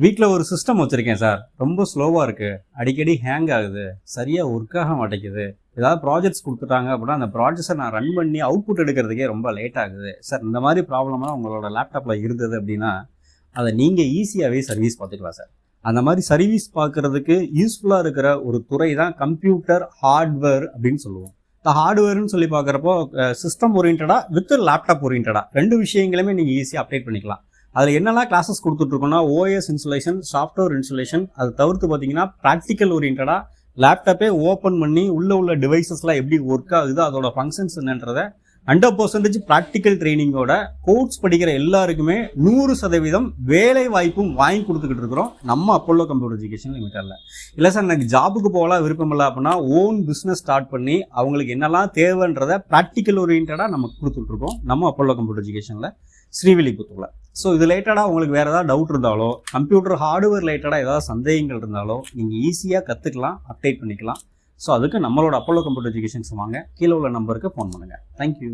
வீட்டில் ஒரு சிஸ்டம் வச்சுருக்கேன் சார், ரொம்ப ஸ்லோவாக இருக்குது, அடிக்கடி ஹேங் ஆகுது, சரியாக ஒர்க் ஆக மாட்டேங்குது. ஏதாவது ப்ராஜெக்ட்ஸ் கொடுத்துட்டாங்க அப்படின்னா அந்த ப்ராஜெக்ட்ஸை நான் ரன் பண்ணி அவுட்புட் எடுக்கிறதுக்கே ரொம்ப லேட் ஆகுது சார். இந்த மாதிரி ப்ராப்ளம்லாம் உங்களோட லேப்டாப்பில் இருந்தது அப்படின்னா அதை நீங்கள் ஈஸியாகவே சர்வீஸ் பார்த்துக்கலாம் சார். அந்த மாதிரி சர்வீஸ் பார்க்குறதுக்கு யூஸ்ஃபுல்லாக இருக்கிற ஒரு துறை தான் கம்ப்யூட்டர் ஹார்ட்வேர் அப்படின்னு சொல்லுவோம். இந்த ஹார்ட்வேர்னு சொல்லி பார்க்குறப்போ சிஸ்டம் ஓரியன்டாக வித் லேப்டாப் ஓரியன்டாக ரெண்டு விஷயங்களுமே நீங்கள் ஈஸியாக அப்டேட் பண்ணிக்கலாம். அதில் என்னெல்லாம் கிளாஸஸ் கொடுத்துட்ருக்கோன்னா ஓஎஸ் இன்ஸ்டலேஷன், சாஃப்ட்வேர் இன்ஸ்டலேஷன், அது தவிர்த்து பார்த்தீங்கன்னா ப்ராக்டிக்கல் ஓரியன்டாக லேப்டாப்பே ஓப்பன் பண்ணி உள்ள டிவைசஸ்லாம் எப்படி ஒர்க் ஆகுது, அதோட ஃபங்க்ஷன்ஸ் என்னன்றதை 100% ப்ராக்டிக்கல் ட்ரைனிங்கோட கோர்ஸ் படிக்கிற எல்லாருக்குமே 100% வேலை வாய்ப்பும் வாங்கி கொடுத்துக்கிட்டு இருக்கிறோம் நம்ம அப்போலோ கம்ப்யூட்டர் எஜுகேஷன் லிமிட்டடில். இல்லை சார் எனக்கு ஜாபுக்கு போகலாம் விருப்பம் இல்லை அப்படின்னா ஓன் பிஸ்னஸ் ஸ்டார்ட் பண்ணி அவங்களுக்கு என்னெல்லாம் தேவைன்றதை ப்ராக்டிக்கல் ஓரியன்டாக நம்ம கொடுத்துட்ருக்கோம் நம்ம அப்போலோ கம்ப்யூட்டர் எஜுகேஷனில் ஸ்ரீவில்லிபுத்தூரில். ஸோ இது ரிலேட்டடாக உங்களுக்கு வேறு ஏதாவது டவுட் இருந்தாலோ கம்ப்யூட்டர் ஹார்ட்வேர் ரிலேட்டடாக ஏதாவது சந்தேகங்கள் இருந்தாலோ நீங்கள் ஈஸியாக கற்றுக்கலாம், அப்டேட் பண்ணிக்கலாம். ஸோ அதுக்கு நம்மளோட அப்போலோ கம்ப்யூட்டர் எஜுகேஷன்ஸ் வாங்க, கீழே உள்ள நம்பருக்கு ஃபோன் பண்ணுங்கள். தேங்க்யூ.